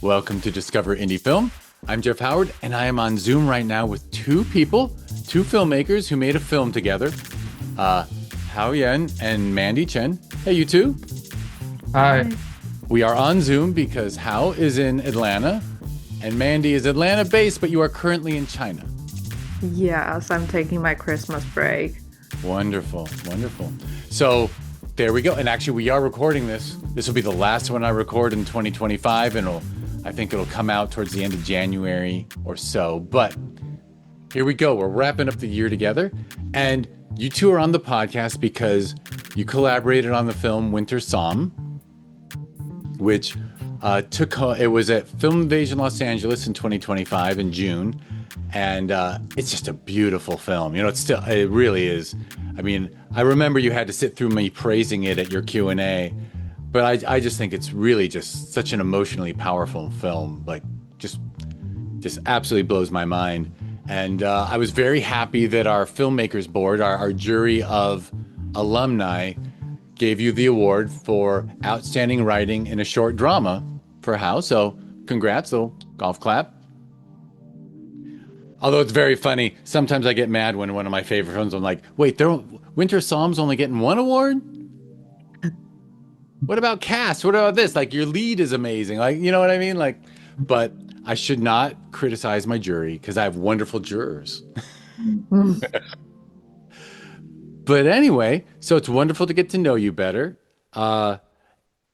Welcome to Discover Indie Film. I'm Jeff Howard, and I am on Zoom right now with two people, two filmmakers who made a film together. Hao Yan and Mandy Chen. Hey, you two. Hi. We are on Zoom because Hao is in Atlanta, and Mandy is Atlanta-based, but you are currently in China. Yes, I'm taking my Christmas break. Wonderful, wonderful. So there we go. And actually, we are recording this. This will be the last one I record in 2025, and I think it'll come out towards the end of January or so. But here we go. We're wrapping up the year together. And you two are on the podcast because you collaborated on the film Winter Psalm, which it was at Film Invasion Los Angeles in 2025 in June. And it's just a beautiful film. You know, it really is. I mean, I remember you had to sit through me praising it at your Q&A, but I just think it's really just such an emotionally powerful film. Like, just absolutely blows my mind. And I was very happy that our Filmmakers Board, our jury of alumni, gave you the award for outstanding writing in a short drama for Hao. So congrats, little golf clap. Although it's very funny, sometimes I get mad when one of my favorite films, I'm like, wait, Winter Psalm's only getting one award? What about cast? What about this? Like, your lead is amazing. Like, you know what I mean? Like, but I should not criticize my jury because I have wonderful jurors. But anyway, so it's wonderful to get to know you better. I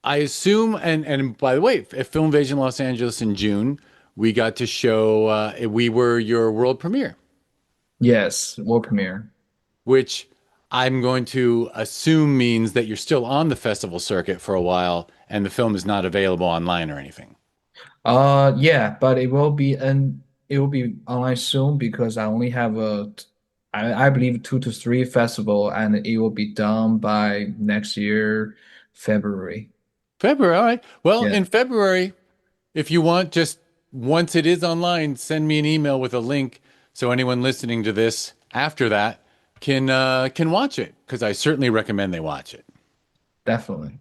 assume, and by the way, at Film Invasion Los Angeles in June, we got to show, we were your world premiere. Yes, world premiere. Which I'm going to assume means that you're still on the festival circuit for a while and the film is not available online or anything. Yeah, but it will be online soon because I only have I believe 2 to 3 festival and it will be done by next year, February. February, all right. Well, Yeah, in February, if you want, just once it is online, send me an email with a link so anyone listening to this after that can watch it, because I certainly recommend they watch it. definitely.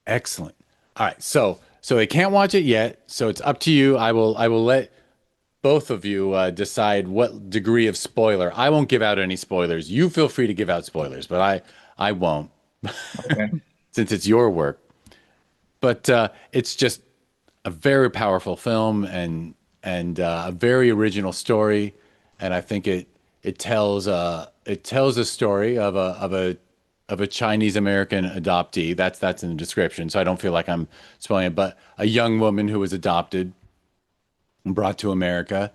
Excellent. All right, so they can't watch it yet, so it's up to you. I will let both of you decide what degree of spoiler. I won't give out any spoilers. You feel free to give out spoilers, but I won't Okay. since it's your work. But it's just a very powerful film and a very original story, and I think it tells a story of a Chinese American adoptee. That's in the description, so I don't feel like I'm spoiling it. But a young woman who was adopted and brought to America,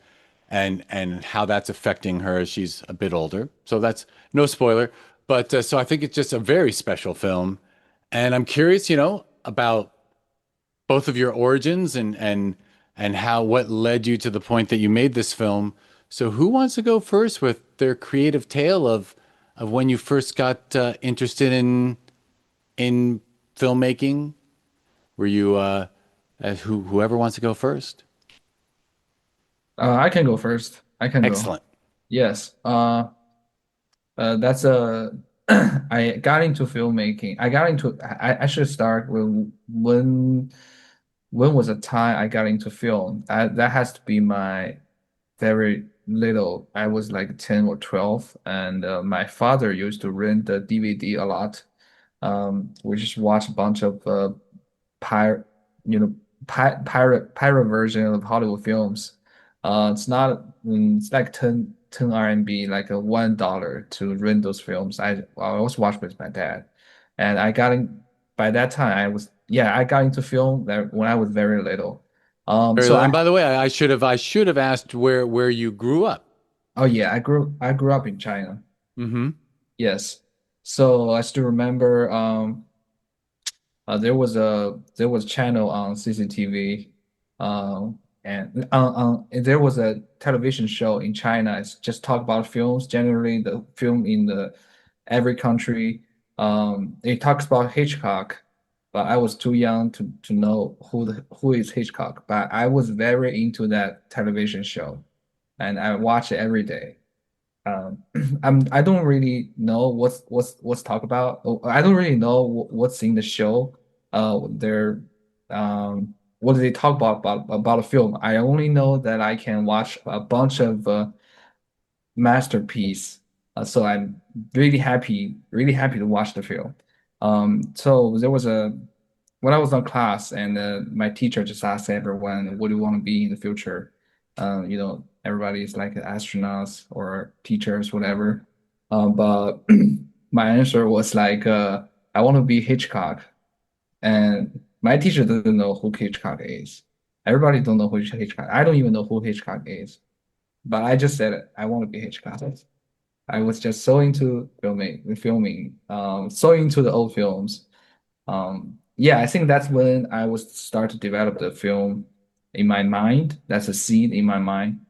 and how that's affecting her as she's a bit older. So that's no spoiler. But so I think it's just a very special film, and I'm curious, about both of your origins and how what led you to the point that you made this film. So who wants to go first with their creative tale of when you first got interested in filmmaking? Were you whoever wants to go first? I can go first. I can go. Excellent. Yes. That's a I got into filmmaking. I should start with when was the time I got into film? That has to be my very little. I was like 10 or 12, and my father used to rent the DVD a lot. We just watch a bunch of pirate, you know, pirate version of Hollywood films. It's not, it's like 10 RMB, like a $1 to rent those films. I always watch with my dad, and I got in by that time. I got into film that when I was very little. So And by the way, I should have asked where you grew up. oh yeah, I grew up in China. Mm-hmm. Yes. So I still remember there was channel on CCTV, and there was a television show in China. It's just talk about films, generally the film in the every country. It talks about Hitchcock, but I was too young to know who is Hitchcock. But I was very into that television show, and I watch it every day. Um, I don't really know what's talk about. I don't really know what's in the show. They're what do they talk about a film. I only know that I can watch a bunch of masterpiece. So I'm really happy to watch the film. So there was a when I was on class and my teacher just asked everyone, what do you want to be in the future? Everybody's like astronauts or teachers, whatever. But my answer was like, I want to be Hitchcock. And my teacher doesn't know who Hitchcock is. Everybody don't know who Hitchcock. I don't even know who Hitchcock is. But I just said it. I want to be Hitchcock. I was just so into filming, so into the old films. Yeah, I think that's when I was start to develop the film in my mind. That's a seed in my mind.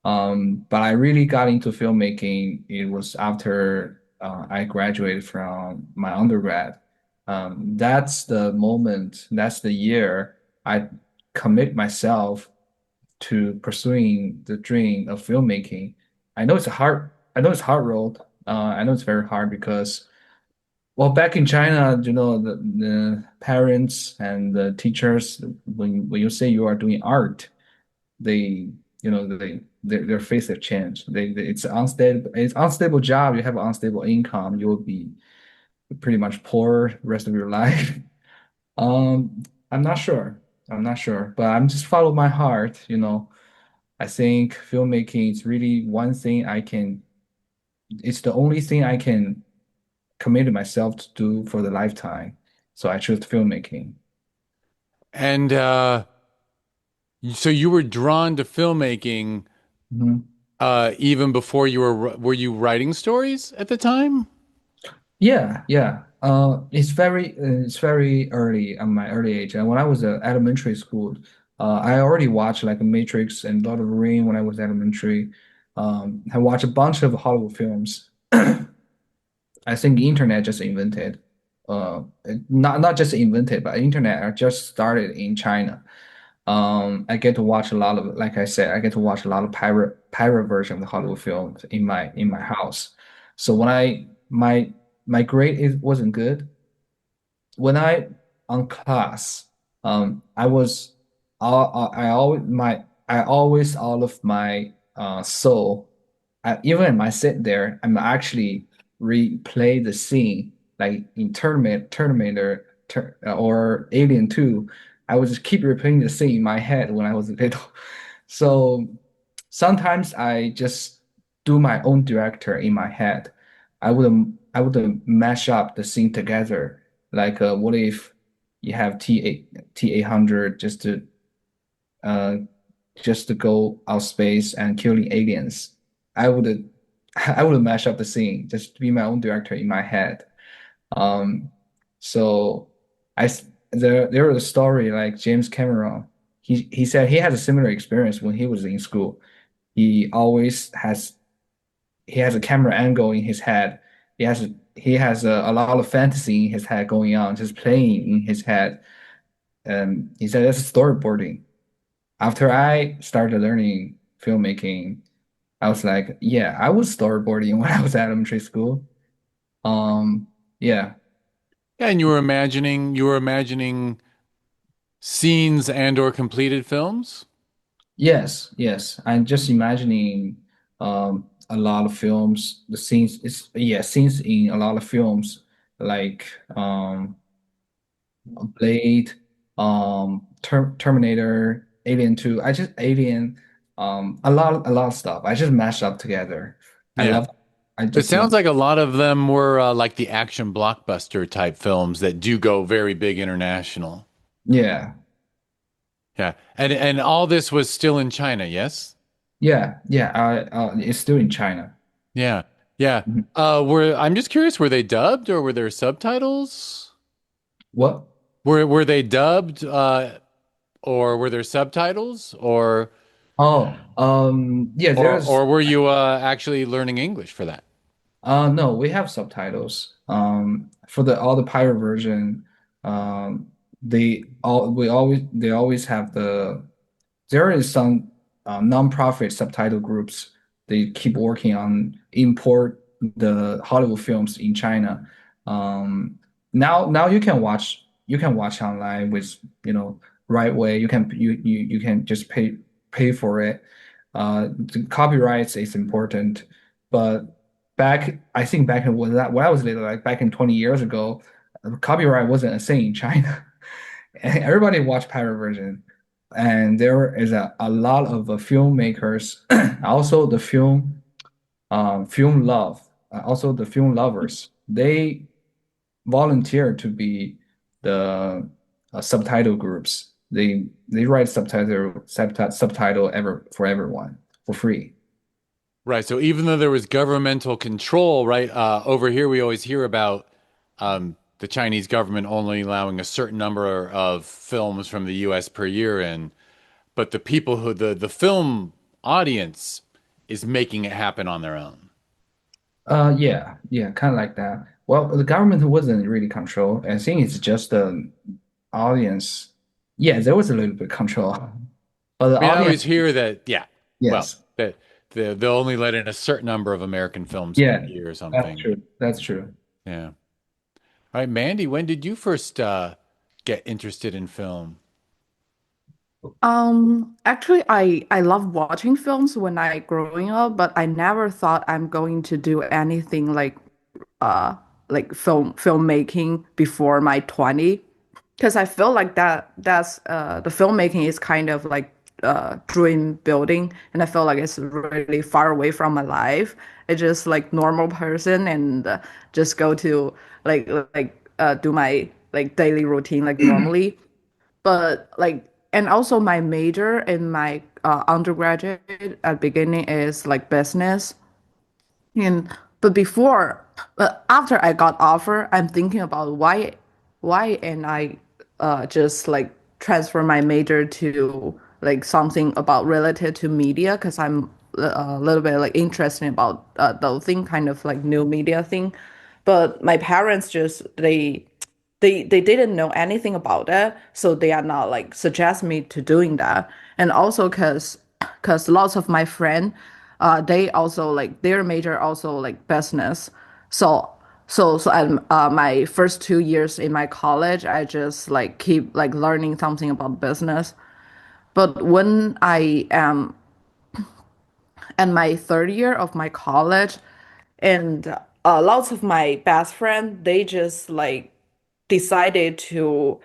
But I really got into filmmaking. It was after I graduated from my undergrad. That's the moment, that's the year I commit myself to pursuing the dream of filmmaking. I know it's hard road. I know it's very hard because, well, back in China, the parents and the teachers, when you say you are doing art, they, their face have changed. It's unstable job. You have an unstable income. You will be pretty much poor the rest of your life. I'm not sure. I'm not sure, but I'm just follow my heart, I think filmmaking is really one thing it's the only thing I can commit myself to do for the lifetime. So I chose filmmaking. And so you were drawn to filmmaking Mhm. even before were you writing stories at the time? Yeah, yeah. It's very early on my early age. And when I was at elementary school, I already watched like Matrix and Lord of the Ring when I was elementary. I watched a bunch of Hollywood films. I think the internet just invented. Not just invented, but internet just started in China. I get to watch a lot of, like I said, I get to watch a lot of pirate version of the Hollywood films in my house. So when my grade wasn't good, when I on class, I was I always all of my soul. Even when I sit there, I'm actually replay the scene like in or Alien 2. I would just keep replaying the scene in my head when I was little. So sometimes I just do my own director in my head. I would mash up the scene together. Like, what if you have T-800 uh just to go out space and killing aliens? I would I would mash up the scene just to be my own director in my head. Um, so there was a story like James Cameron. He said he had a similar experience when he was in school. He always he has a camera angle in his head. He has a lot of fantasy in his head going on, just playing in his head. And he said that's storyboarding. After I started learning filmmaking, I was like, yeah, I was storyboarding when I was at elementary school. Um, yeah. Yeah, and you were imagining scenes and or completed films? Yes, yes. I'm just imagining a lot of films, the scenes it's yeah, scenes in a lot of films like Blade, Terminator, Alien 2. I just Alien, a lot of stuff. I just mashed up together. I Yeah. love I It just love sounds like a lot of them were like the action blockbuster type films that do go very big international. yeah. Yeah. And all this was still in China, yes? Yeah. It's still in China. Yeah. Yeah. Mhm. I'm just curious, were they dubbed or were there subtitles? What? Were they dubbed or were there subtitles Oh, yeah, there's or were you actually learning English for that? no, we have subtitles. For the all the pirate version, they always have there is some non-profit subtitle groups. They keep working on import the Hollywood films in China. Now you can watch online with right way. You can just pay for it. The copyrights is important, but I think back in when I was little, like back in 20 years ago, copyright wasn't a thing in China. And everybody watched pirate version, and there is a lot of filmmakers, also the film also the film lovers. They volunteer to be the subtitle groups. They write subtitle ever for everyone for free. Right. So even though there was governmental control, right, over here we always hear about the Chinese government only allowing a certain number of films from the US per year in, but the people who the film audience is making it happen on their own. Yeah, kind of like that. Well, the government wasn't really control. I think it's just the audience. Yeah, there was a little bit control, but the I mean, I audience, always hear that, yeah, well, yes, that they'll only let in a certain number of American films per yeah, year or that's something. true. That's true. Yeah. All right, Mandy, when did you first get interested in film? Actually, I love watching films when I growing up, but I never thought I'm going to do anything uh like filmmaking before my 20, because I feel like that's the filmmaking is kind of like dream building, and I feel like it's really far away from my life. It's just like normal person and just go to like do my like daily routine like normally. But like, and also my major in my undergraduate at beginning is like business. And but before, but after I got offer, I'm thinking about why and I just like transfer my major to like something about related to media, because I'm a little bit like interested about those thing, kind of like new media thing. But my parents just they didn't know anything about it, so they are not like suggest me to doing that. And also because lots of my friend they also like their major also like business. So so at my first 2 years in my college, I just like keep like learning something about business. But when I am in my third year of my college, and lots of my best friend, they just like decided to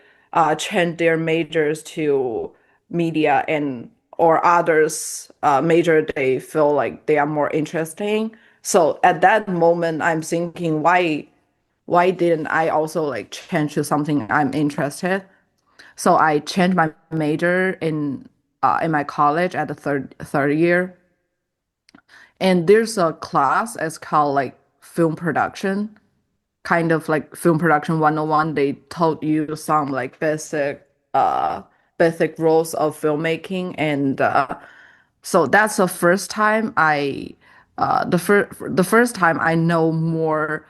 change their majors to media and or others major they feel like they are more interesting. So at that moment, I'm thinking, why didn't I also like change to something I'm interested? So I changed my major in my college at the third year, and there's a class. It's called like film production, kind of like film production 101. They taught you some like basic rules of filmmaking, and so that's the first time I know more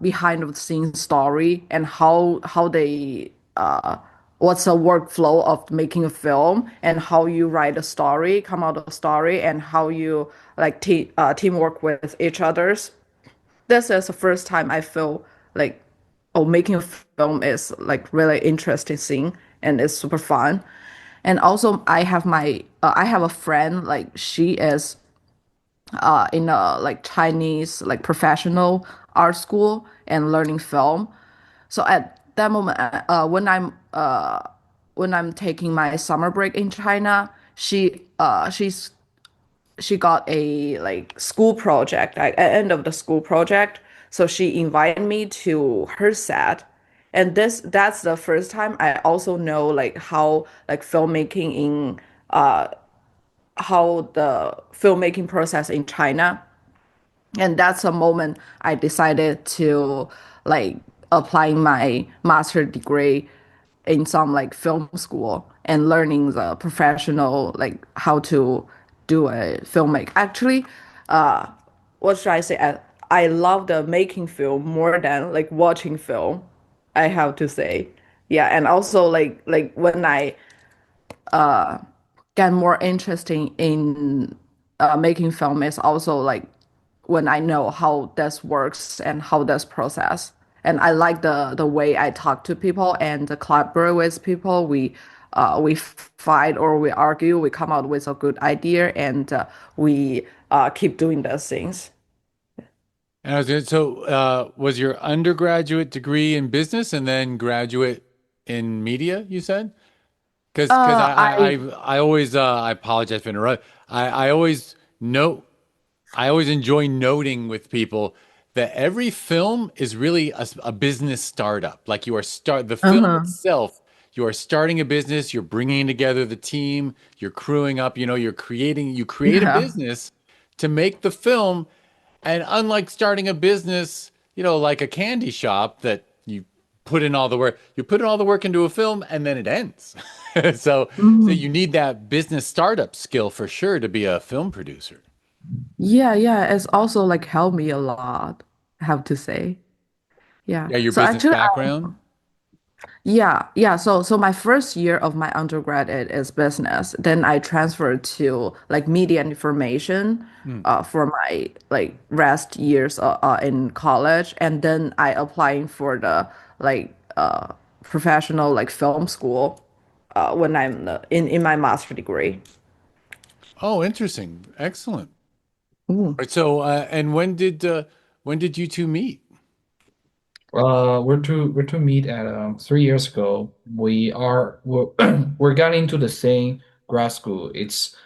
behind the scenes story, and how they what's the workflow of making a film, and how you write a story, come out of a story, and how you like teamwork with each others. This is the first time I feel like, oh, making a film is like really interesting thing, and it's super fun. And also, I have a friend, like she is in a like Chinese like professional art school and learning film. So at that moment, when I'm taking my summer break in China, she got a like school project, like at end of the school project. So she invited me to her set. And that's the first time I also know like how like filmmaking in how the filmmaking process in China. And that's a moment I decided to like applying my master degree in some like film school and learning the professional like how to do a filmmaking. Actually, uh, what should I say? I love the making film more than like watching film. I have to say, yeah. And also like when I get more interesting in making film is also like when I know how this works and how this process. And I like the way I talk to people and collaborate with people. We fight or we argue, we come out with a good idea, and we keep doing those things. And was your undergraduate degree in business and then graduate in media, you said? Because I I always I apologize for interrupting. I always note I always enjoy noting with people that every film is really a business startup. Like you are start the film uh-huh. itself, you are starting a business, you're bringing together the team, you're crewing up, you create a Yeah. business to make the film. And unlike starting a business, like a candy shop that you put in all the work, you put in all the work into a film and then it ends. So, so Mhm. you need that business startup skill for sure to be a film producer. Yeah, yeah. It's also like helped me a lot, I have to say. Yeah. Yeah, your So business actually, background. yeah. So my first year of my undergraduate is business. Then I transferred to like media and information Hmm. for my like rest years in college, and then I applying for the like professional like film school when I'm in my master degree. Oh, interesting. Excellent. Ooh. Right. So, and when did you two meet? We're to meet at 3 years ago. We're getting into the same grad school. It's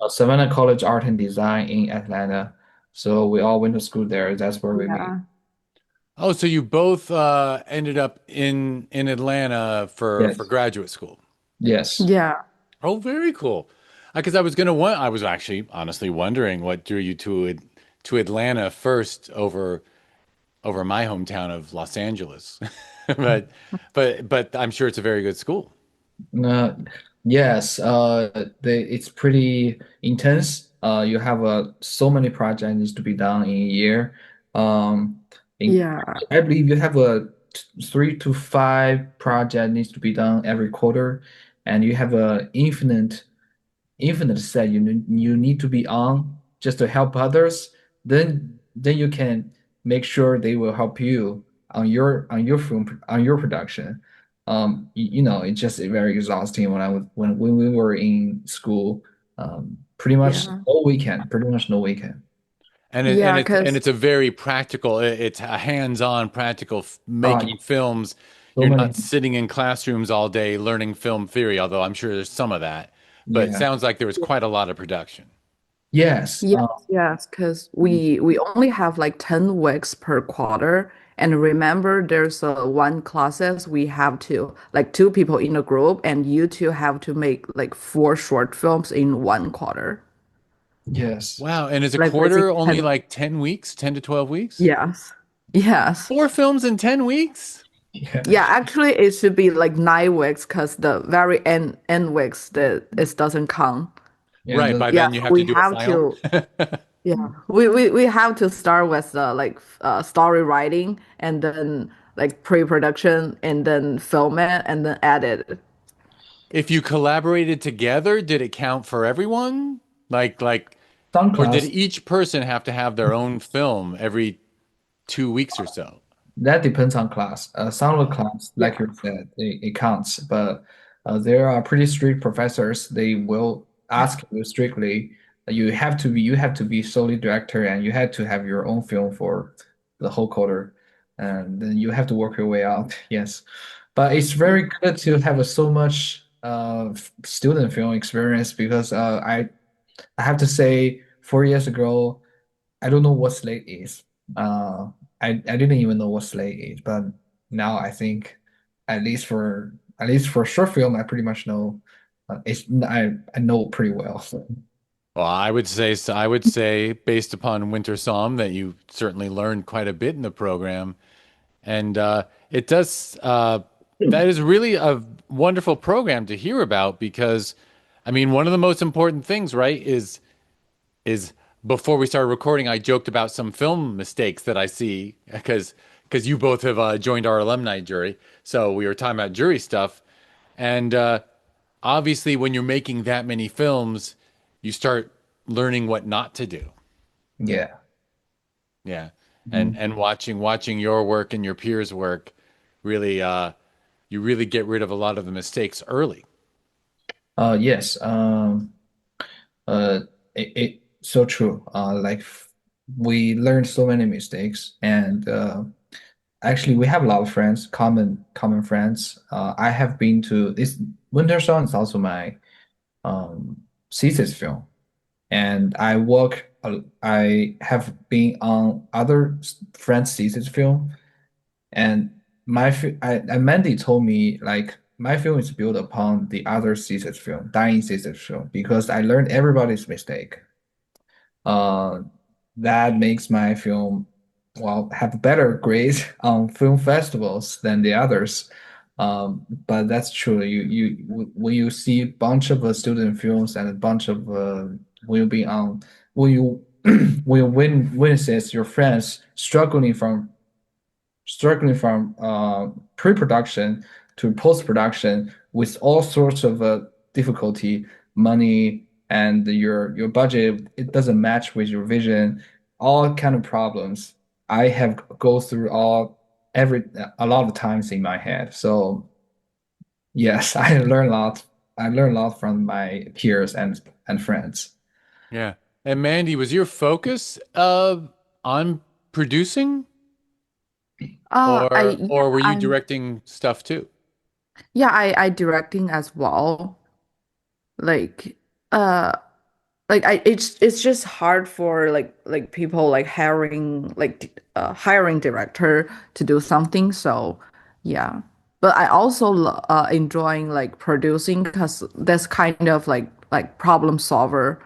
Savannah College Art and Design in Atlanta. So we all went to school there. That's where we meet. Yeah. Oh, so you both ended up in Atlanta for Yes. graduate school. Yes. Yeah. Oh, very cool. Because I was actually honestly wondering what drew you to Atlanta first over my hometown of Los Angeles. But but I'm sure it's a very good school. Uh, yes, it's pretty intense. You have so many projects needs to be done in a year. Um, in, Yeah. I believe you have a 3 to 5 project needs to be done every quarter, and you have a infinite set you need to be on just to help others, then you can make sure they will help you on your film on your production. It's just very exhausting when we were in school. Pretty much Yeah. no weekend, pretty much no weekend. Yeah, And because it's a very practical. It's a hands-on practical Uh, making films. so You're many, not sitting in classrooms all day learning film theory, although I'm sure there's some of that. But it yeah, sounds like there was quite a lot of production. yes, yes, yes, because we only have like 10 weeks per quarter. And remember, there's one classes we have to like two people in a group, and you two have to make like four short films in one quarter. yes, Wow. And is a Like within quarter only 10. like 10 weeks, 10 to 12 weeks? Yes. Yes. Four films in 10 weeks? yeah, Yeah, actually it should be like 9 weeks because the very end weeks that it doesn't count. yeah. Right. By Yeah, then you so have to we do a have final. to. Yeah, we have to start with the like story writing and then like pre-production and then film it and then edit it. If you collaborated together, did it count for everyone? Like, Some or did class. each person have to have their own film every 2 weeks or so? That depends on class. Some of the class, like Yeah. you said, it counts, but there are pretty strict professors. They will ask you strictly. You have to be solely director, and you have to have your own film for the whole quarter, and then you have to work your way out. Yes, but it's very good to have so much student film experience because I have to say 4 years ago. I don't know what Slate is. Uh, I didn't even know what Slate is, but now I think at least for short film, I pretty much know. I know pretty well. So, Well, I would say based upon Winter Psalm that you certainly learned quite a bit in the program, and it does that is really a wonderful program to hear about because, I mean, one of the most important things, right, is before we started recording, I joked about some film mistakes that I see because you both have joined our alumni jury, so we were talking about jury stuff, and obviously when you're making that many films, you start learning what not to do. yeah. Yeah. and Mhm. watching your work and your peers' work really you really get rid of a lot of the mistakes early. Yes. Uh, it so true. We learned so many mistakes, and actually, we have a lot of friends, common friends. I have been to this Winter Song is also my thesis film, and I have been on other friends' thesis film, and Mandy told me like my film is built upon the other thesis film, dying thesis film, because I learned everybody's mistake. Uh, that makes my film, well, have better grades on film festivals than the others. But that's true. When you see a bunch of student films and a bunch of when you be on when you when you witnesses your friends struggling from pre-production to post-production with all sorts of difficulty, money, and your budget, it doesn't match with your vision, all kind of problems. I have go through every a lot of times in my head. So yes, I learn a lot. I learn a lot from my peers and friends. Yeah. And Mandy, was your focus on producing I or yeah, were you I'm directing stuff too? yeah, I directing as well. Like uh like I it's just hard for like people like hiring director to do something. So yeah. But I also enjoying like producing because that's kind of like problem solver.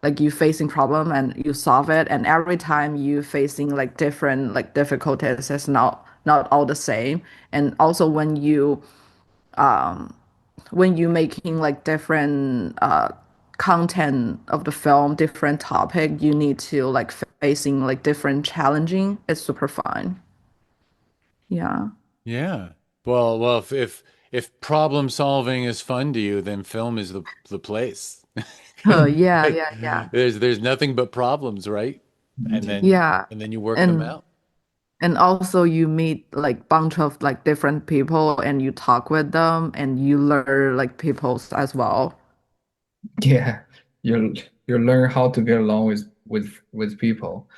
Like you facing problem and you solve it, and every time you facing like different like difficulties, it's not all the same. And also when you making like different content of the film, different topic, you need to like facing like different challenging. It's super fun. Yeah. Yeah. Well, if problem solving is fun to you, then film is the place. Yeah, yeah, yeah. There's nothing but problems, right? And Indeed. then Yeah. and then you work them And out. and also you meet like bunch of like different people and you talk with them and you learn like people's as well. Yeah, you learn how to get along with people.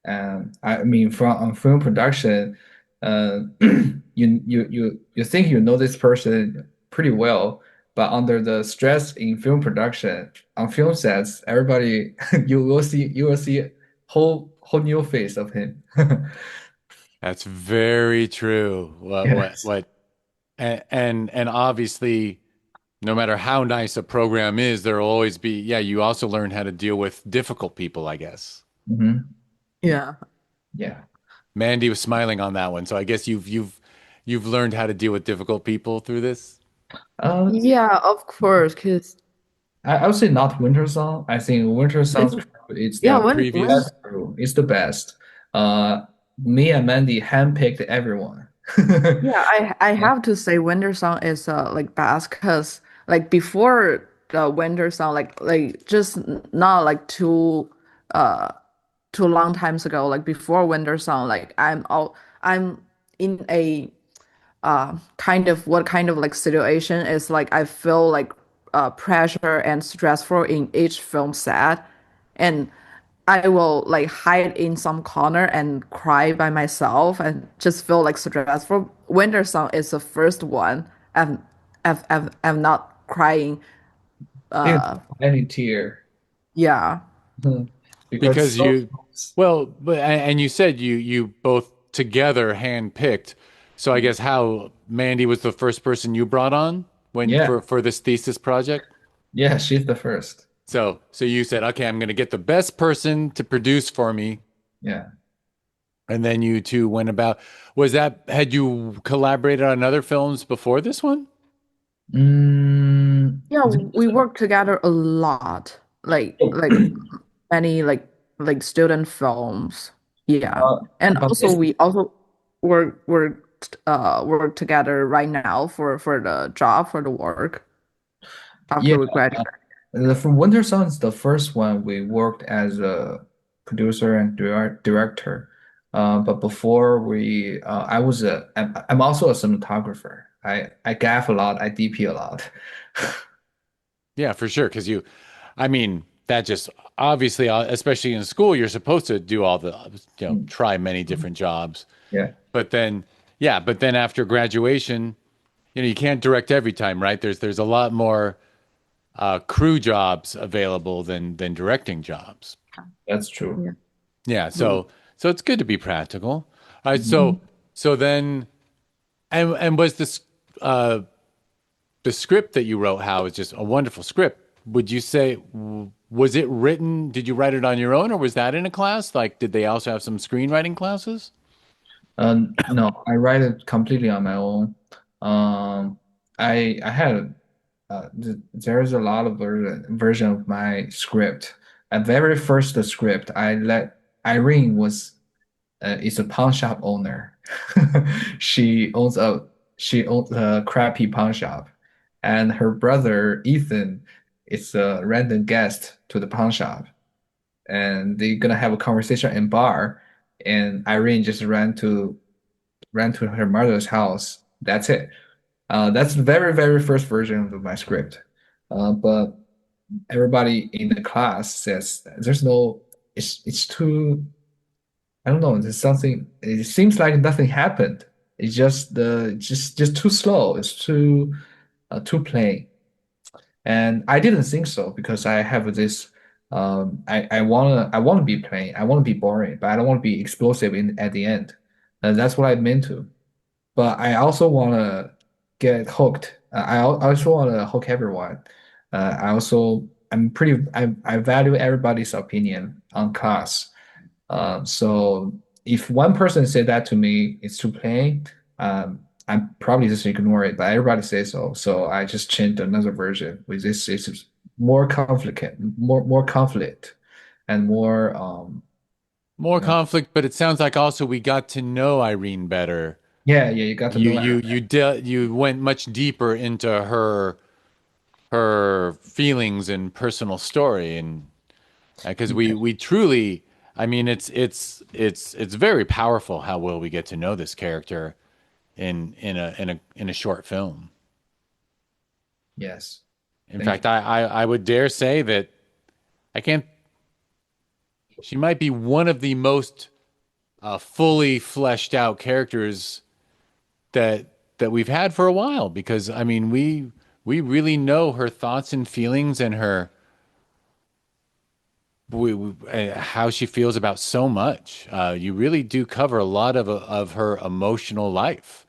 I mean, from on film production, you think you know this person pretty well, but under the stress in film production, on film sets, everybody you will see whole new face of him. That's very true. Yes. And obviously, no matter how nice a program is, there'll always be, yeah, you also learn how to deal with difficult people, I guess. Hmm. Yeah. Yeah. Mandy was smiling on that one, so I guess you've learned how to deal with difficult people through this. Uh, Yeah, of course, because I would say not Winter Song. I think Winter Song's crew it's yeah, The the when previous, best crew. It's the best. Me and Mandy handpicked everyone. yeah, I have to say Winter Song is like best because like before the Winter Song like just not like uh too long times ago like before Winter Song like I'm in a kind of like situation is like I feel like pressure and stressful in each film set, and I will like hide in some corner and cry by myself and just feel like stressful. Winter Song is the first one. I'm not crying. Didn't Uh, any tear. yeah. Because because so you, well, but and you said you both together handpicked. So I guess how Mandy was the first person you brought on when yeah, for this thesis project. yeah, she's the first. So you said, okay, I'm going to get the best person to produce for me, Yeah. and then you two went about. Was that had you collaborated on other films before this one? Mm, Yeah, we work together a lot. Like many like student films. Yeah. And but also we also work together right now for the job for the work yeah, after we graduate. from Winter Song is the first one we worked as a producer and director. But before I'm also a cinematographer. I gaff a lot, I DP a lot. Yeah, for sure. Because I mean, that just obviously, especially in school, you're supposed to do all the, Mm. try many different jobs. Yeah, But then, yeah, but then after graduation, you can't direct every time, right? There's a lot more crew jobs available than directing jobs. that's true. Yeah. Yeah, Mm. so it's good to be practical. All right, Mhm. so then, and was this the script that you wrote, How, is just a wonderful script. Would you say, was it written, did you write it on your own or was that in a class? Like, did they also have some screenwriting classes? No, I write it completely on my own. Um, I had there's a lot of version of my script. At very first script, I let Irene was is a pawn shop owner. She owns a she owns a crappy pawn shop, and her brother Ethan is a random guest to the pawn shop, and they're gonna have a conversation in bar, and Irene just ran to her mother's house. That's it. That's the very first version of my script. But everybody in the class says there's no. It's too. I don't know. There's something. It seems like nothing happened. It's just just too slow. It's too plain. And I didn't think so because I have this. I wanna be plain. I want to be boring, but I don't want to be explosive in at the end. And that's what I meant to. But I also want to get hooked. I also want to hook everyone. I value everybody's opinion on class. So if one person said that to me, it's too plain. I probably just ignore it, but everybody says so. So I just changed another version with this. It's more conflict, more conflict, and more More you know. conflict, but it sounds like also we got to know Irene better. Yeah, yeah. You got to know. You went much deeper into her feelings and personal story, and because we truly, I mean, it's very powerful how well we get to know this character in a short film. Yes. In Thank you. fact, I would dare say that I can't. She might be one of the most fully fleshed out characters that we've had for a while. Because I mean, we really know her thoughts and feelings and how she feels about so much. You really do cover a lot of her emotional life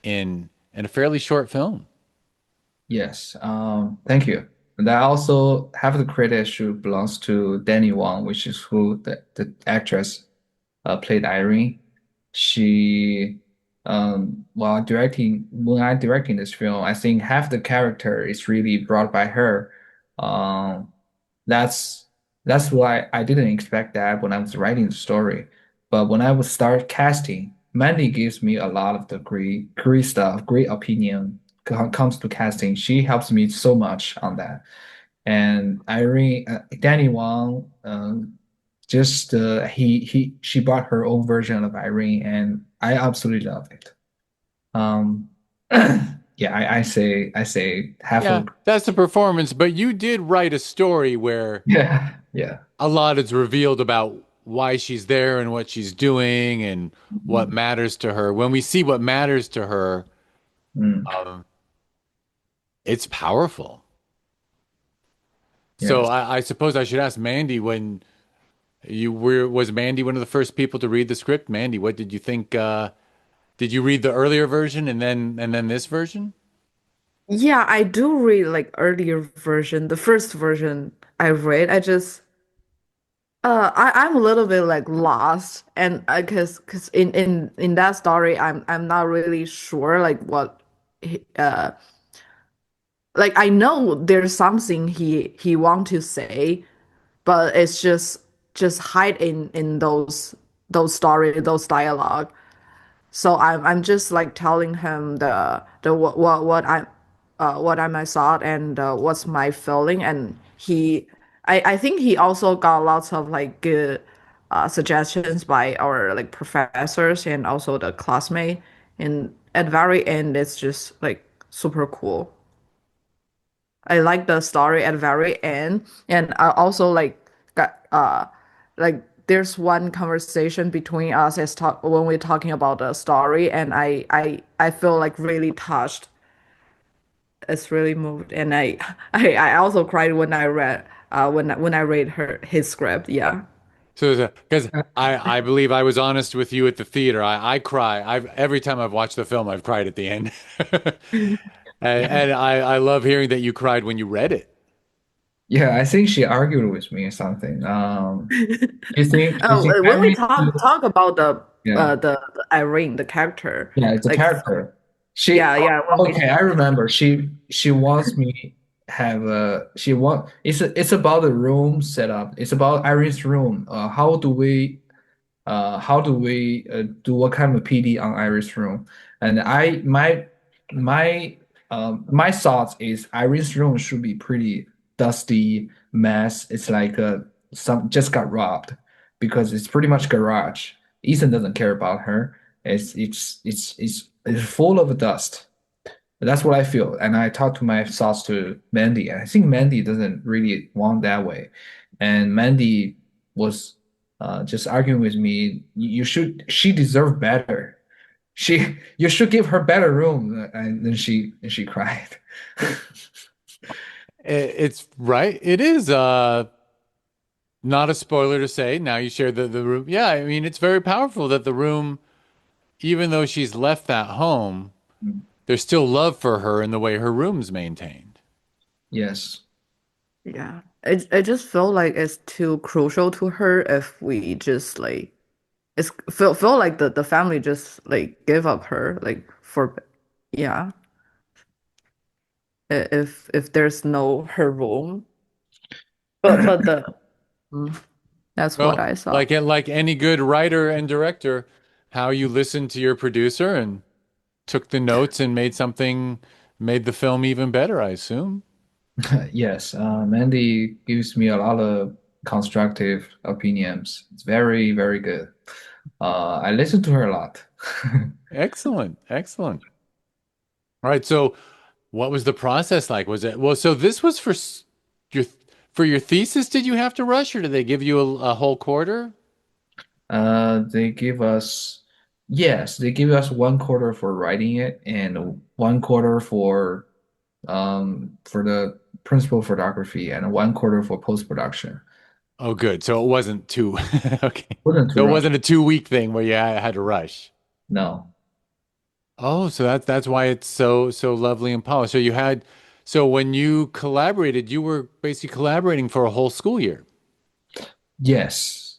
in a fairly short film. Yes, thank you. And I also have the credit should belongs to Danny Wong, which is who the actress played Irene. She while directing when I directing this film, I think half the character is really brought by her. Um, that's that's why I didn't expect that when I was writing the story. But when I would start casting, Mandy gives me a lot of the great stuff, great opinion comes to casting. She helps me so much on that. And Irene, Danny Wong, just she brought her own version of Irene, and I absolutely love it. Um, yeah, I say half Yeah, of that's the performance, but you did write a story where yeah, yeah. a lot is revealed about why she's there and what she's doing and what Mhm. matters to her. When we see what matters to her, Mm, um, it's powerful. So yes. I suppose I should ask Mandy, when was Mandy one of the first people to read the script? Mandy, what did you think? Did you read the earlier version and then this version? Yeah, I do read like earlier version. The first version I read, I just I'm a little bit like lost, and cause in that story, I'm not really sure like what like I know there's something he want to say, but it's just hide in those story, those dialogue. So I'm just like telling him the what am I thought and what's my feeling, and I think he also got lots of like good suggestions by our like professors and also the classmate. And at very end, it's just like super cool. I like the story at very end, and I also got like there's one conversation between us as talk when we're talking about the story, and I feel like really touched. It's really moved, and I also cried when I read when I read his script. Yeah. So, because I believe I was honest with you at the theater. I cry. Every time I've watched the film, I've cried at the end. And I love hearing that you cried when you read it. Yeah, I think she argued with me or something. You think When we Irene? talk about Yeah, the Irene, the character, yeah, it's a like character. She yeah, when we okay, I remember. She wants me have a she want it's about the room setup. It's about Irene's room. How do we do what kind of PD on Iris room? And my my thoughts is Iris room should be pretty dusty mess. It's like some just got robbed because it's pretty much garage. Ethan doesn't care about her. It's full of dust. That's what I feel. And I talked to my thoughts to Mandy, and I think Mandy doesn't really want that way. And Mandy was just arguing with me. You should, she deserved better. You should give her better room. And then she cried. It's right. It is not a spoiler to say. Now you share the room. Yeah, I mean, it's very powerful that the room, even though she's left that home, there's still love for her in the way her room's maintained. Yes. yeah, I just feel like it's too crucial to her if we just like it's feel like the family just like give up her like for yeah if there's no her room but the mm, that's what Well, I saw. like any good writer and director, how you listened to your producer and took the notes and made the film even better, I assume. Yes. Mandy gives me a lot of constructive opinions. It's very, very good. I listen to her a lot. Excellent, excellent. All right, so what was the process like? Was it well? So this was your for your thesis. Did you have to rush, or did they give you a whole quarter? They give us, yes, they give us 1/4 for writing it and 1/4 for the principal photography and 1/4 for post-production. Oh, good. So it wasn't too okay. Wasn't too So it rushed. wasn't a 2 week thing where you had to rush. No. Oh, so that's why it's so lovely and polished. So when you collaborated, you were basically collaborating for a whole school year. Yes.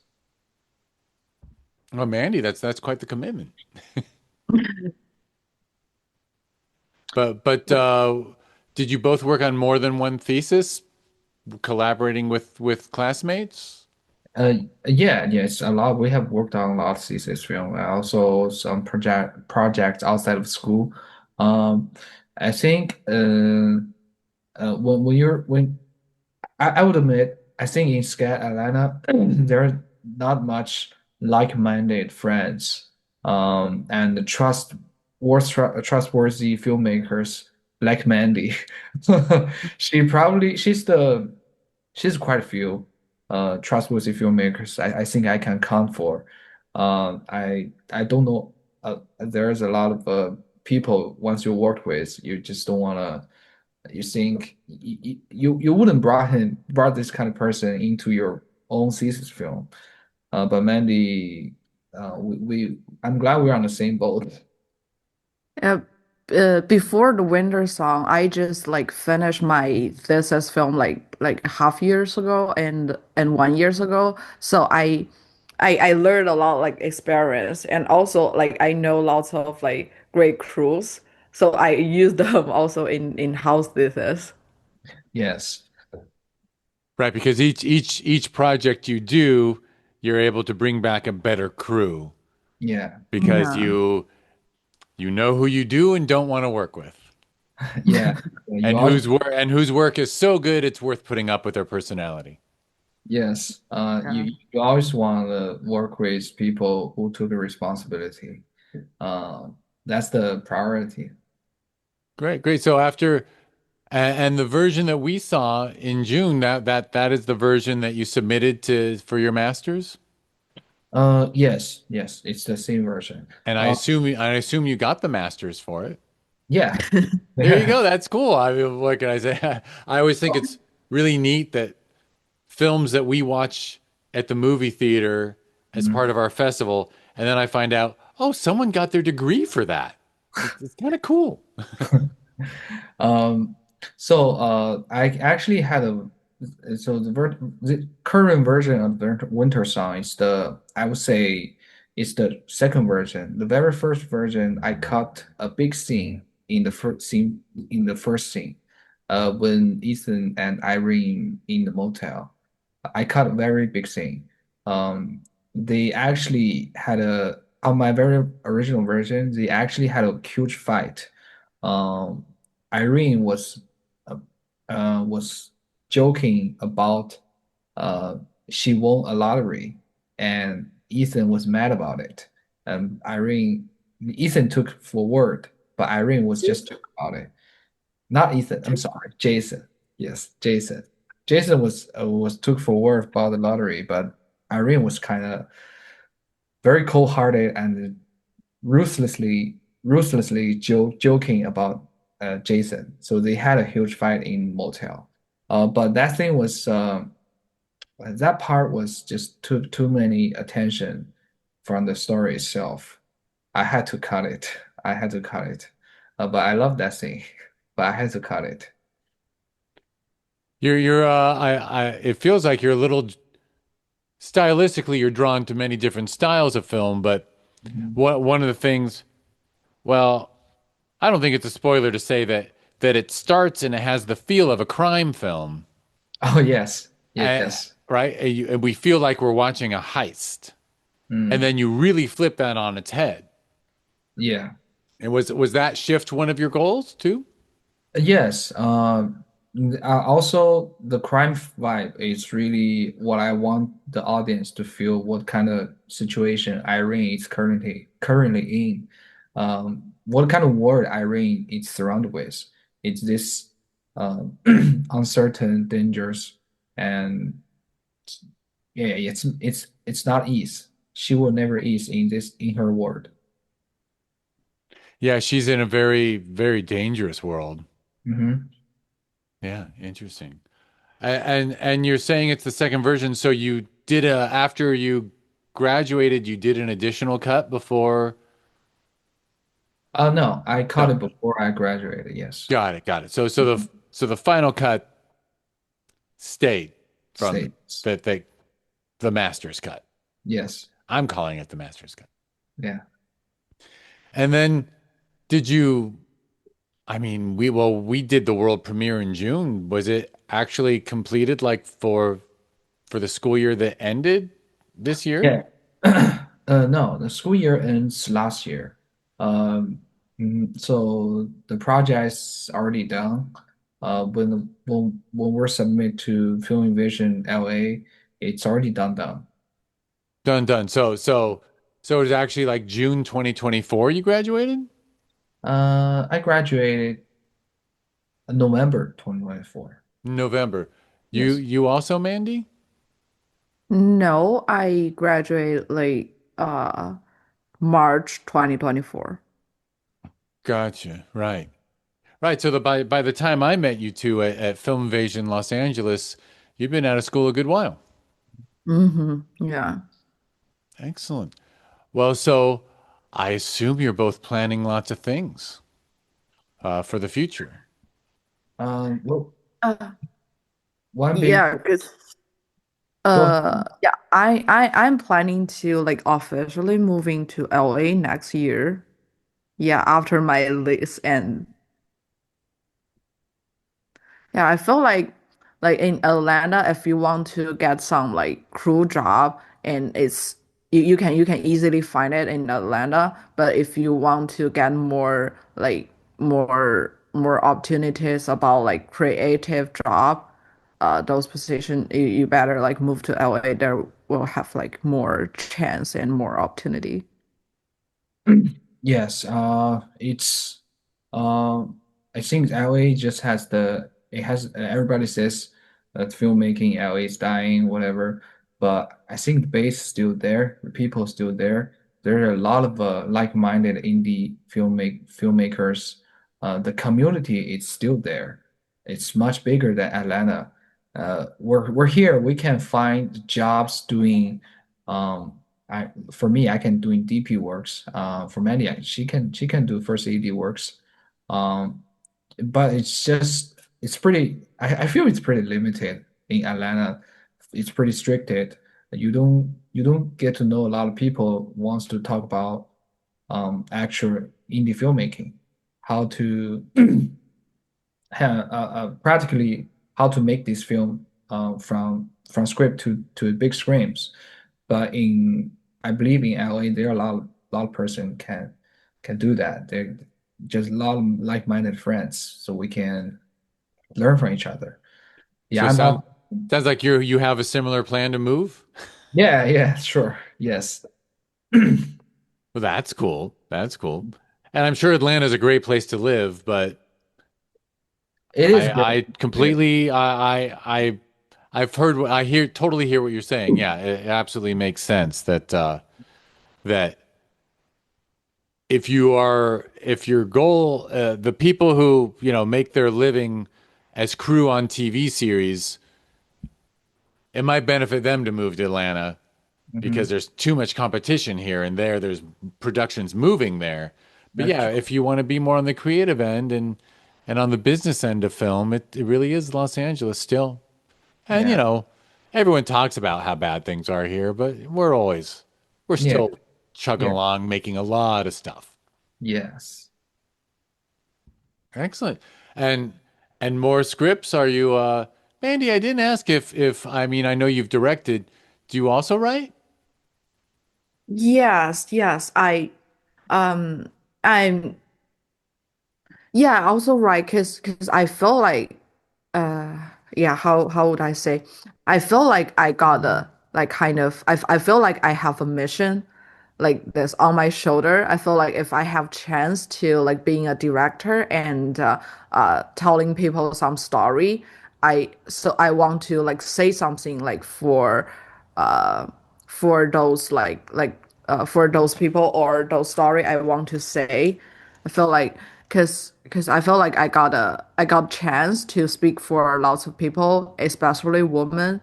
Oh, Mandy, that's quite the commitment. But did you both work on more than one thesis, collaborating with classmates? Yeah, yes, a lot. We have worked on a lot of thesis film, and also some projects outside of school. Um, I think when I would admit, I think in Scat Atlanta, there are not much like-minded friends, and trustworthy filmmakers like Mandy. She's quite a few trustworthy filmmakers. I think I can count for. I don't know. There's a lot of people once you work with, you just don't wanna you think you wouldn't brought this kind of person into your own thesis film. But Mandy, I'm glad we're on the same boat. Uh, Before the Winter Song, I just like finished my thesis film like half years ago and 1 years ago. So I learned a lot like experience, and also like I know lots of like great crews. So I use them also in house thesis. Yes. Right, because each project you do, you're able to bring back a better crew Yeah. because Yeah. you know who you do and don't want to work with, Yeah. You and also whose work is so good it's worth putting up with their personality. Yes. Yeah. You always want to work with people who took the responsibility. Uh, that's the priority. Great, great. So after and the version that we saw in June, that is the version that you submitted to for your master's? Yes, yes, it's the same version. And I assume you got the master's for it. Yeah. There you go. That's cool. I mean, what can I say? I always think it's really neat that films that we watch at the movie theater as Mhm. part of our festival, and then I find out, oh, someone got their degree for that. It's kind of cool. Um, I actually had a the current version of the Winter Song is the I would say it's the second version. The very first version I cut a big scene in the first scene, when Ethan and Irene in the motel. I cut a very big scene. They actually had a on my very original version. They actually had a huge fight. Um, Irene uh, was joking about uh, she won a lottery, and Ethan was mad about it. Ethan took for word, but Irene was just joking about it. Not Ethan. I'm sorry, Jason. Yes, Jason. Jason was took for word about the lottery, but Irene was kind of very cold-hearted and ruthlessly joking about Jason. So they had a huge fight in motel. But that part was just too many attention from the story itself. I had to cut it. I had to cut it. But I love that scene. But I had to cut it. It feels like you're a little stylistically, you're drawn to many different styles of film, but Mhm. one of the things, well, I don't think it's a spoiler to say that it starts and it has the feel of a crime film, Oh yes, uh, yes. right? And we feel like we're watching a heist, and Mm, then you really flip that on its head. yeah. And was that shift one of your goals too? Yes. Also, the crime vibe is really what I want the audience to feel. What kind of situation Irene is currently in. What kind of world Irene is surrounded with. It's this uncertain, dangerous, and yeah, it's not ease. She will never ease in her world. Yeah, she's in a very, very dangerous world. Hmm. Yeah, interesting. And you're saying it's the second version, so you did a after you graduated, you did an additional cut before. No, I caught No, it before I graduated. Yes. got it, got it. So the final cut stayed from States. the master's cut. Yes. I'm calling it the master's cut. Yeah. And then did you? I mean, we did the world premiere in June. Was it actually completed like for the school year that ended this year? Yeah. No, the school year ends last year. Um, so the project's already done. When we're submit to Film Vision LA, it's already done. Done, done. So it's actually like June 2024 you graduated? I graduated November 2024. November. You Yes. you also, Mandy? No, I graduated like March 2024. Gotcha. Right. Right. So by the time I met you two at Film Invasion Los Angeles, you've been out of school a good while. Yeah. Excellent. Well, so I assume you're both planning lots of things for the future. Well, Uh, one big yeah, because go ahead. yeah, I'm planning to like officially moving to LA next year. Yeah, after my lease and yeah, I feel like in Atlanta, if you want to get some like crew job and you can easily find it in Atlanta. But if you want to get more opportunities about like creative job, those position, you better like move to LA. There will have like more chance and more opportunity. Yes, it's I think LA just has it has everybody says that filmmaking LA is dying, whatever, but I think the base is still there, the people are still there. There are a lot of like-minded indie filmmakers. The community is still there. It's much bigger than Atlanta. We're here. We can find jobs doing for me, I can doing DP works. For Mandy, she can do first AD works. Um, but it's pretty. I feel it's pretty limited in Atlanta. It's pretty stricted. You don't get to know a lot of people wants to talk about actual indie filmmaking, how to practically how to make this film from script to big screens. But I believe in LA, there are a lot of person can do that. They're just a lot of like-minded friends, so we can learn from each other. So Yeah, I'm not. sounds like you have a similar plan to move. Yeah, yeah, sure. Yes. Well, that's cool. That's cool. And I'm sure Atlanta's a great place to live, but It is great. I completely I've heard I hear totally hear what you're saying. Yeah, it absolutely makes sense that that if your goal the people who, make their living as crew on TV series, it might benefit them to move to Atlanta because Mhm. there's too much competition here and there's productions moving there. But That's yeah, true. if you want to be more on the creative end and on the business end of film, it really is Los Angeles still. And Yeah. everyone talks about how bad things are here, but we're Yeah. still chugging Yeah. along, making a lot of stuff. Yes. Excellent. And more scripts. Are you Mandy, I didn't ask if I mean I know you've directed. Do you also write? Yes, yes. Um I'm yeah, also right, cause I feel like uh yeah, how would I say? I feel like I got a like kind of I feel like I have a mission like this on my shoulder. I feel like if I have chance to like being a director and telling people some story, I want to like say something like uh for those for those people or those story I want to say. I feel like because I feel like I got chance to speak for lots of people, especially women.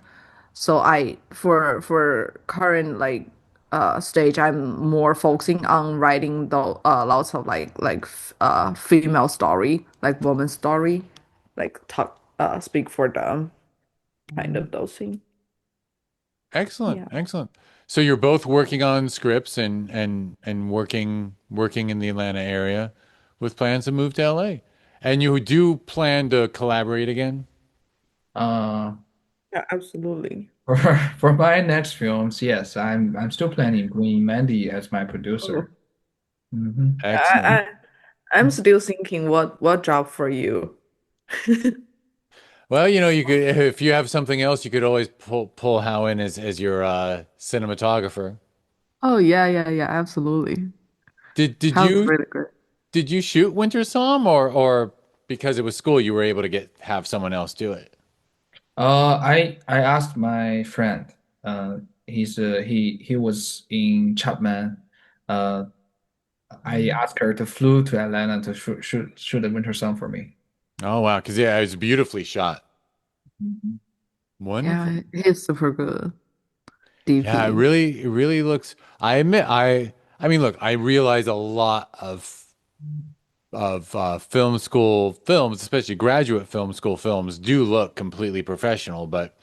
So I for current stage, I'm more focusing on writing the lots of female story, like woman story, like talk speak for them, kind of those things. Excellent, Yeah. excellent. So you're both working on scripts and working in the Atlanta area with plans to move to LA. And you do plan to collaborate again? Uh, Yeah, absolutely. for for my next films, yes, I'm still planning bringing Mandy as my Oh, producer. Hmm. Excellent. I'm still thinking what job for you. Well, you could if you have something else, you could always pull Hao in as your cinematographer. Oh yeah, yeah, yeah, absolutely. Did How's you really good. did you shoot Winter Song or because it was school you were able to have someone else do it? I asked my friend. He was in Chapman. Uh, I asked her to flew to Atlanta to shoot the winter sun for me. Oh wow, because yeah, it was beautifully shot. Mhm. Wonderful. Yeah, he's super good. Yeah, DP. it really looks. I admit, I mean, look, I realize a lot of film school films, especially graduate film school films, do look completely professional. But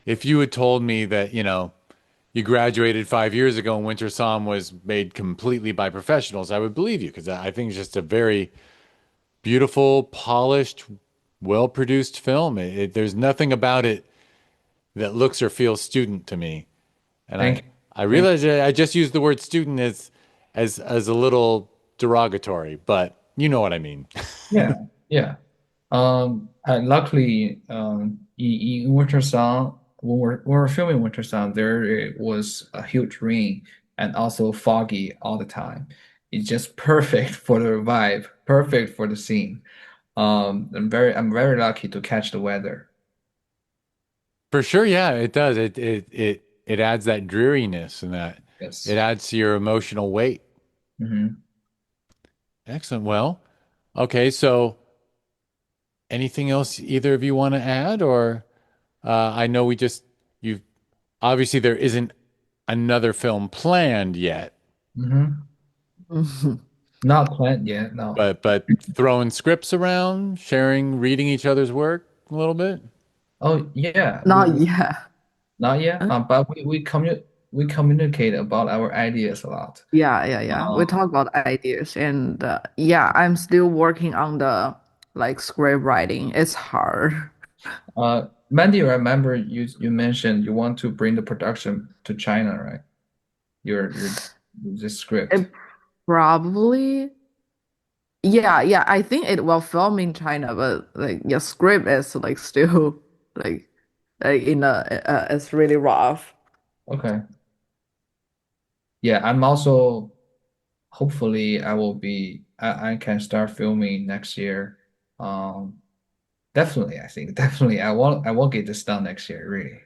if you had told me that, you graduated 5 years ago and Winter Song was made completely by professionals, I would believe you because I think it's just a very beautiful, polished, well-produced film. There's nothing about it that looks or feels student to me. And Thank you. I Thank realize I just used the word student as a little derogatory, but you know what I mean. Yeah, yeah. Luckily, in Winter Song, when we're filming Winter Song, there was a huge rain and also foggy all the time. It's just perfect for the vibe, perfect for the scene. I'm very lucky to catch the weather. For sure, yeah, it does. It adds that dreariness and that it Yes. adds to your emotional weight. Hmm. Excellent. Well, okay, so anything else either of you want to add, or I know you obviously there isn't another film planned yet, Hmm. Mhm. Not planned yet, no. but throwing scripts around, sharing, reading each other's work a little bit. Oh yeah, Not yet. not yet. But we communicate about our ideas a lot. Yeah. We Uh, talk about ideas, and yeah, I'm still working on the like script writing. It's hard. Mandy, remember you mentioned you want to bring the production to China, right? Your this script. It probably, yeah. I think it will film in China, but like your script is like still like in a it's really rough. Okay. Yeah, I'm also hopefully I can start filming next year. Um, Definitely, I think definitely I will get this done next year, really.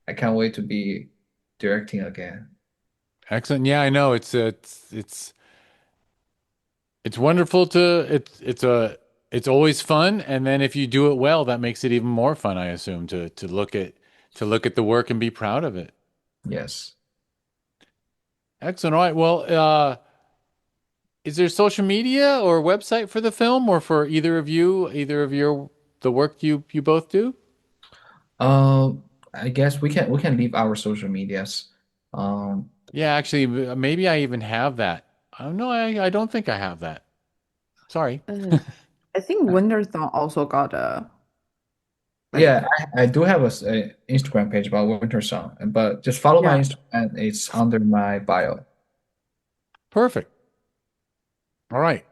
I can't wait to be directing again. Excellent. Yeah, I know it's wonderful to it's always fun, and then if you do it well, that makes it even more fun, I assume, to look at the work and be proud of it. Yes. Excellent. All right. Well, is there social media or website for the film or for either of you, either of your the work you both do? I guess we can leave our social medias. Um, Yeah, actually, maybe I even have that. No, I don't think I have that. Sorry. Uh, I think Winterthon also got a yeah, like I do have a Instagram page about Winter Song, but just follow my yeah. Instagram. It's under my bio. Perfect. All right.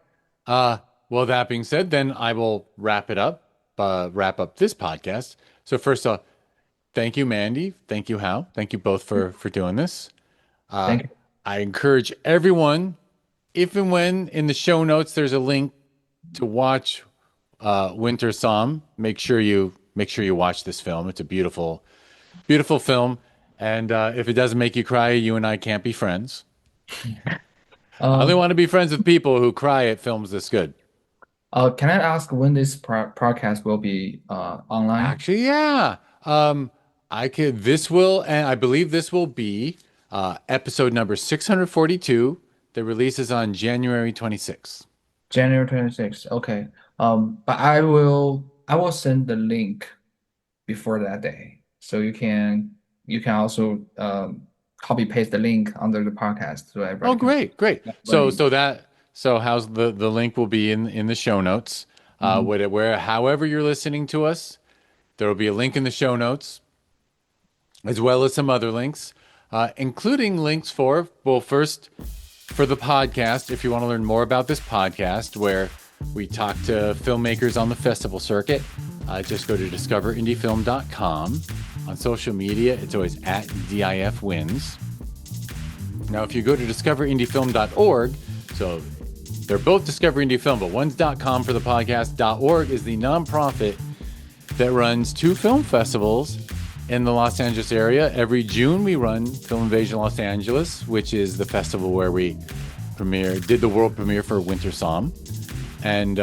Uh, well, that being said, then I will wrap up this podcast. So first off, thank you, Mandy. Thank you, Hal. Thank you both for doing this. Uh, Thank you. I encourage everyone, if and when in the show notes there's a link to watch Winter Song, make sure you watch this film. It's a beautiful film. And if it doesn't make you cry, you and I can't be friends. I only Um, want to be friends with people who cry at films this good. can I ask when this podcast will be online? Actually, yeah. I could. This will, and I believe this will be episode number 642. The release is on January 26th. January 26th. Okay. But I will send the link before that day. So you can also copy paste the link under the podcast so Oh, everybody can great, great. everybody. So how's the link will be in the show notes. Mhm. Where however you're listening to us, there will be a link in the show notes, as well as some other links, including links for, well, first for the podcast, if you want to learn more about this podcast, where we talk to filmmakers on the festival circuit, just go to discoverindiefilm.com. On social media, it's always at DIFwins. Now, if you go to discoverindiefilm.org, so they're both Discover Indie Film, but one's .com for the podcast. .org is the nonprofit that runs two film festivals in the Los Angeles area. Every June, we run Film Invasion Los Angeles, which is the festival where we did the world premiere for Winter Song. And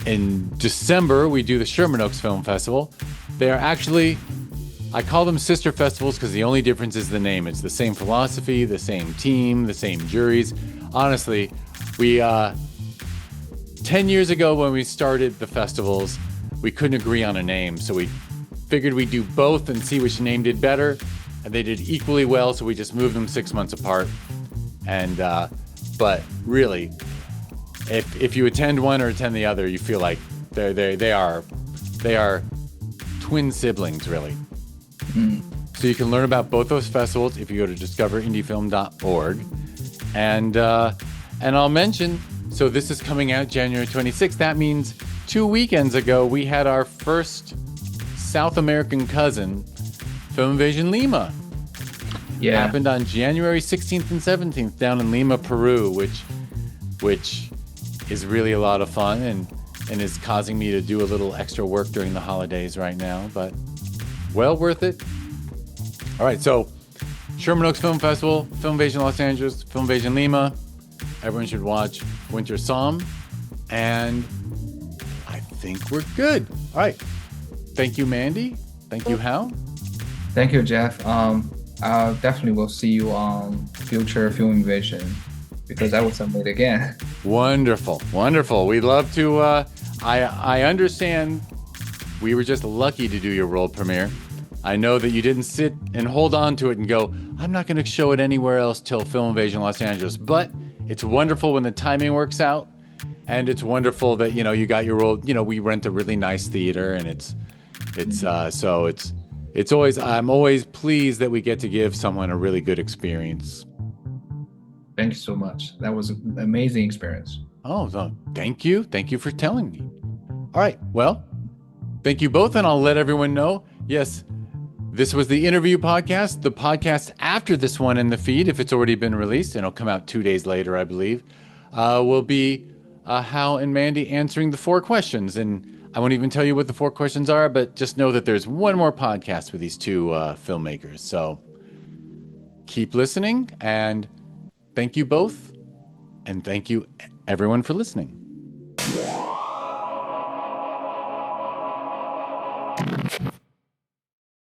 in December, we do the Sherman Oaks Film Festival. They are actually, I call them sister festivals because the only difference is the name. It's the same philosophy, the same team, the same juries. Honestly, we 10 years ago when we started the festivals, we couldn't agree on a name, so we figured we'd do both and see which name did better, and they did equally well, so we just moved them 6 months apart. And but really, if you attend one or attend the other, you feel like they are twin siblings, really. So you can learn about both those festivals if you go to discoverindiefilm.org. And I'll mention, so this is coming out January 26th. That means 2 weekends ago, we had our first South American cousin, Film Invasion Lima. Yeah. Happened on January 16th and 17th down in Lima, Peru, which is really a lot of fun and is causing me to do a little extra work during the holidays right now, but well worth it. All right, so Sherman Oaks Film Festival, Film Invasion Los Angeles, Film Invasion Lima. Everyone should watch Winter Psalm, and I think we're good. All right. Thank you, Mandy. Thank you, Hao. Thank you, Jeff. I definitely will see you on future Film Invasion because I will submit again. Wonderful, wonderful. We'd love to. I understand we were just lucky to do your world premiere. I know that you didn't sit and hold on to it and go, I'm not going to show it anywhere else till Film Invasion Los Angeles. But it's wonderful when the timing works out. And it's wonderful that, you got your world, we rent a really nice theater, and it's always, I'm always pleased that we get to give someone a really good experience. Thank you so much. That was an amazing experience. Oh, so thank you. Thank you for telling me. All right. Well, thank you both. And I'll let everyone know. Yes, this was the interview podcast. The podcast after this one in the feed, if it's already been released, and it'll come out 2 days later, I believe, will be Hao and Mandy answering the 4 questions. And I won't even tell you what the 4 questions are, but just know that there's one more podcast with these 2 filmmakers. So keep listening, and thank you both. And thank you, everyone, for listening.